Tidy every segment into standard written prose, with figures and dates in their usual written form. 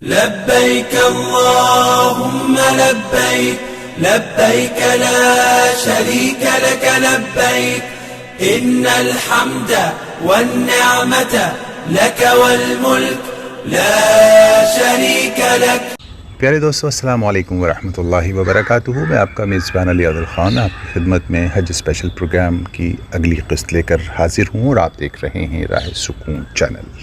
لبيك اللهم لبيك لبيك لا شريك لك لبيك إن الحمد والنعمة لك والملك لا شريك لك. پیارے دوستو السلام علیکم ورحمۃ اللہ وبرکاتہ. میں آپ کا میزبان علی عادل خان آپ کی خدمت میں حج اسپیشل پروگرام کی اگلی قسط لے کر حاضر ہوں اور آپ دیکھ رہے ہیں راہ سکون چینل.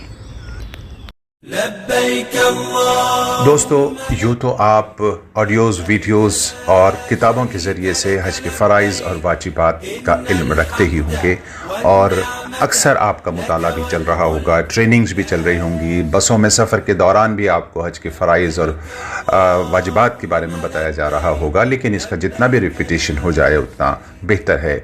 دوستو یوں تو آپ آڈیوز، ویڈیوز اور کتابوں کے ذریعے سے حج کے فرائض اور واجبات کا علم رکھتے ہی ہوں گے، اور اکثر آپ کا مطالعہ بھی چل رہا ہوگا، ٹریننگز بھی چل رہی ہوں گی، بسوں میں سفر کے دوران بھی آپ کو حج کے فرائض اور واجبات کے بارے میں بتایا جا رہا ہوگا. لیکن اس کا جتنا بھی ریپیٹیشن ہو جائے اتنا بہتر ہے،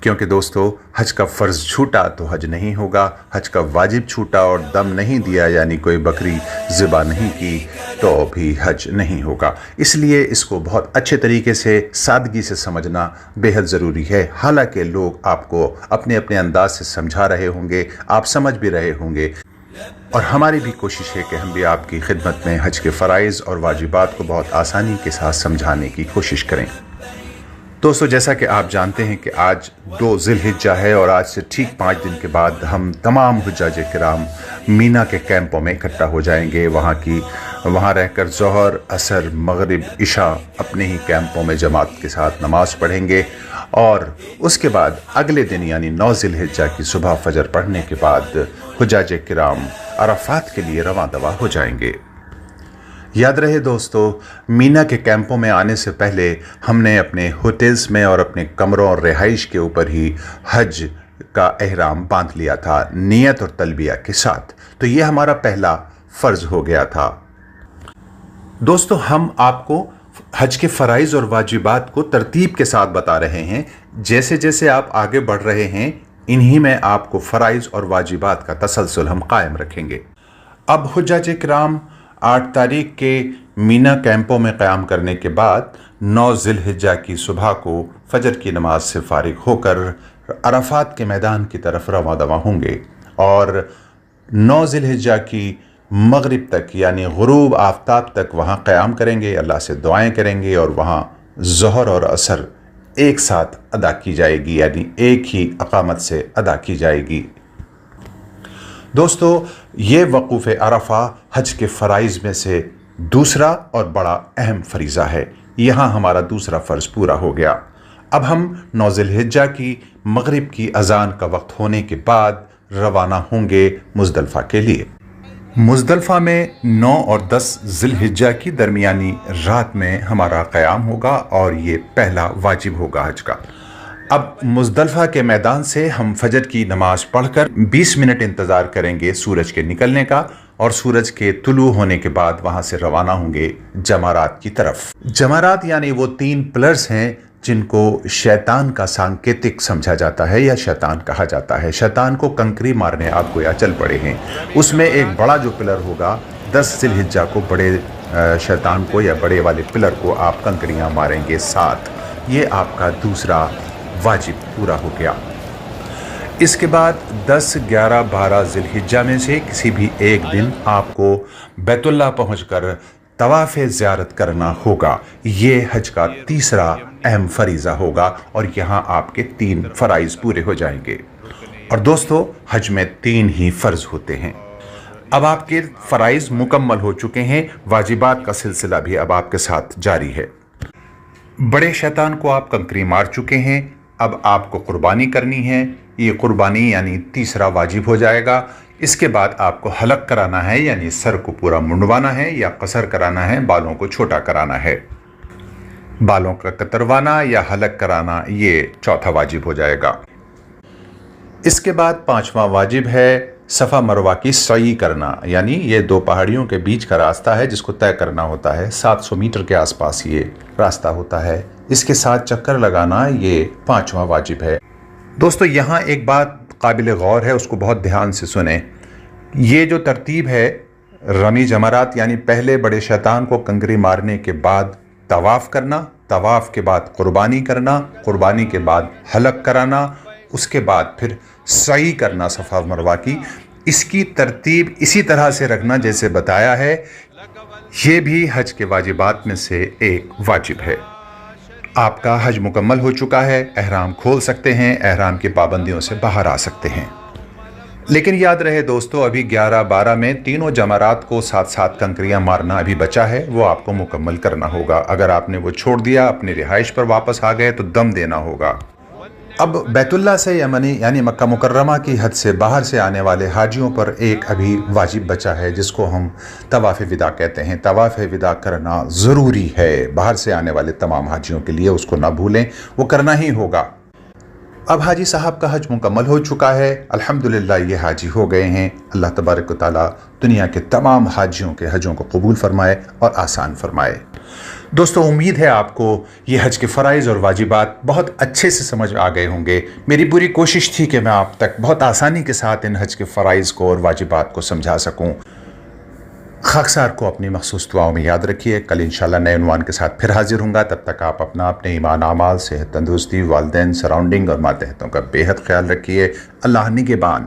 کیونکہ دوستو حج کا فرض چھوٹا تو حج نہیں ہوگا، حج کا واجب چھوٹا اور دم نہیں دیا یعنی کوئی بکری ذبح نہیں کی تو بھی حج نہیں ہوگا. اس لیے اس کو بہت اچھے طریقے سے سادگی سے سمجھنا بے حد ضروری ہے. حالانکہ لوگ آپ کو اپنے اپنے انداز سے سمجھا رہے ہوں گے، آپ سمجھ بھی رہے ہوں گے، اور ہماری بھی کوشش ہے کہ ہم بھی آپ کی خدمت میں حج کے فرائض اور واجبات کو بہت آسانی کے ساتھ سمجھانے کی کوشش کریں. دوستو جیسا کہ آپ جانتے ہیں کہ آج 2 ذی الحجہ ہے، اور آج سے ٹھیک 5 دن کے بعد ہم تمام حجاج کرام مینا کے کیمپوں میں اکٹھا ہو جائیں گے. وہاں رہ کر ظہر، عصر، مغرب، عشاء اپنے ہی کیمپوں میں جماعت کے ساتھ نماز پڑھیں گے، اور اس کے بعد اگلے دن یعنی 9 ذی الحجہ کی صبح فجر پڑھنے کے بعد حجاج کرام عرفات کے لیے رواں دوا ہو جائیں گے. یاد رہے دوستو، مینا کے کیمپوں میں آنے سے پہلے ہم نے اپنے ہوٹلز میں اور اپنے کمروں اور رہائش کے اوپر ہی حج کا احرام باندھ لیا تھا نیت اور تلبیہ کے ساتھ. تو یہ ہمارا پہلا فرض ہو گیا تھا. دوستو ہم آپ کو حج کے فرائض اور واجبات کو ترتیب کے ساتھ بتا رہے ہیں. جیسے جیسے آپ آگے بڑھ رہے ہیں انہی میں آپ کو فرائض اور واجبات کا تسلسل ہم قائم رکھیں گے. اب حجاج کرام 8 تاریخ کے مینا کیمپوں میں قیام کرنے کے بعد 9 ذی الحجہ کی صبح کو فجر کی نماز سے فارغ ہو کر عرفات کے میدان کی طرف رواں دواں ہوں گے، اور 9 ذی الحجہ کی مغرب تک یعنی غروب آفتاب تک وہاں قیام کریں گے، اللہ سے دعائیں کریں گے، اور وہاں ظہر اور عصر ایک ساتھ ادا کی جائے گی، یعنی ایک ہی اقامت سے ادا کی جائے گی. دوستو یہ وقوف عرفہ حج کے فرائض میں سے دوسرا اور بڑا اہم فریضہ ہے. یہاں ہمارا دوسرا فرض پورا ہو گیا. اب ہم 9 ذی الحجہ کی مغرب کی اذان کا وقت ہونے کے بعد روانہ ہوں گے مزدلفہ کے لیے. مزدلفہ میں 9 اور 10 ذی الحجہ کی درمیانی رات میں ہمارا قیام ہوگا، اور یہ پہلا واجب ہوگا حج کا. اب مزدلفہ کے میدان سے ہم فجر کی نماز پڑھ کر 20 منٹ انتظار کریں گے سورج کے نکلنے کا، اور سورج کے طلوع ہونے کے بعد وہاں سے روانہ ہوں گے جمرات کی طرف. جمرات یعنی وہ 3 پلرز ہیں جن کو شیطان کا سانکیتک سمجھا جاتا ہے یا شیطان کہا جاتا ہے. شیطان کو کنکری مارنے آپ کو یا چل پڑے ہیں. اس میں ایک بڑا جو پلر ہوگا 10 ذی الحجہ کو بڑے شیطان کو یا بڑے والے پلر کو آپ کنکریاں ماریں گے 7. یہ آپ کا دوسرا واجب پورا ہو گیا. اس کے بعد 10، 11، 12 ذی الحجہ میں سے کسی بھی ایک دن آپ کو بیت اللہ پہنچ کر طواف زیارت کرنا ہوگا. یہ حج کا تیسرا اہم فریضہ ہوگا، اور یہاں آپ کے 3 فرائض پورے ہو جائیں گے. اور دوستو حج میں 3 ہی فرض ہوتے ہیں. اب آپ کے فرائض مکمل ہو چکے ہیں، واجبات کا سلسلہ بھی اب آپ کے ساتھ جاری ہے. بڑے شیطان کو آپ کنکری مار چکے ہیں، اب آپ کو قربانی کرنی ہے. یہ قربانی یعنی تیسرا واجب ہو جائے گا. اس کے بعد آپ کو حلق کرانا ہے، یعنی سر کو پورا منڈوانا ہے، یا قصر کرانا ہے، بالوں کو چھوٹا کرانا ہے. بالوں کا کتروانا یا حلق کرانا یہ چوتھا واجب ہو جائے گا. اس کے بعد 5واں واجب ہے صفا مروہ کی سعی کرنا، یعنی یہ 2 پہاڑیوں کے بیچ کا راستہ ہے جس کو طے کرنا ہوتا ہے. 700 میٹر کے آس پاس یہ راستہ ہوتا ہے. اس کے ساتھ چکر لگانا یہ 5واں واجب ہے. دوستو یہاں ایک بات قابل غور ہے، اس کو بہت دھیان سے سنیں. یہ جو ترتیب ہے رمی جمرات یعنی پہلے بڑے شیطان کو کنکری مارنے کے بعد طواف کرنا، طواف کے بعد قربانی کرنا، قربانی کے بعد حلق کرانا، اس کے بعد پھر سعی کرنا صفا مروہ کی. اس کی ترتیب اسی طرح سے رکھنا جیسے بتایا ہے یہ بھی حج کے واجبات میں سے ایک واجب ہے۔ آپ کا حج مکمل ہو چکا ہے، احرام کھول سکتے ہیں، احرام کی پابندیوں سے باہر آ سکتے ہیں۔ لیکن یاد رہے دوستو، ابھی 11-12 میں تینوں جمرات کو ساتھ ساتھ کنکریاں مارنا ابھی بچا ہے، وہ آپ کو مکمل کرنا ہوگا۔ اگر آپ نے وہ چھوڑ دیا، اپنی رہائش پر واپس آ گئے تو دم دینا ہوگا۔ اب بیت اللہ سے یعنی مکہ مکرمہ کی حد سے باہر سے آنے والے حاجیوں پر ایک ابھی واجب بچا ہے، جس کو ہم طواف وداع کہتے ہیں۔ طواف وداع کرنا ضروری ہے باہر سے آنے والے تمام حاجیوں کے لیے، اس کو نہ بھولیں، وہ کرنا ہی ہوگا۔ اب حاجی صاحب کا حج مکمل ہو چکا ہے، الحمدللہ یہ حاجی ہو گئے ہیں۔ اللہ تبارک و تعالیٰ دنیا کے تمام حاجیوں کے حجوں کو قبول فرمائے اور آسان فرمائے۔ دوستو، امید ہے آپ کو یہ حج کے فرائض اور واجبات بہت اچھے سے سمجھ آ گئے ہوں گے۔ میری پوری کوشش تھی کہ میں آپ تک بہت آسانی کے ساتھ ان حج کے فرائض کو اور واجبات کو سمجھا سکوں۔ خاکسار کو اپنی مخصوص دعاؤں میں یاد رکھیے۔ کل انشاءاللہ نئے عنوان کے ساتھ پھر حاضر ہوں گا۔ تب تک آپ اپنے ایمان، اعمال، صحت، تندرستی، والدین، سراؤنڈنگ اور ماتحتوں کا بے حد خیال رکھیے۔ اللہ نگہبان۔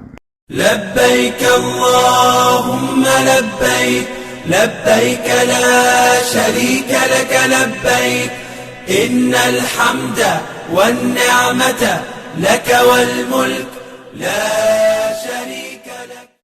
لبيك اللهم لبيك لبيك لا شريك لك لبيك إن الحمد والنعمة لك والملك لا شريك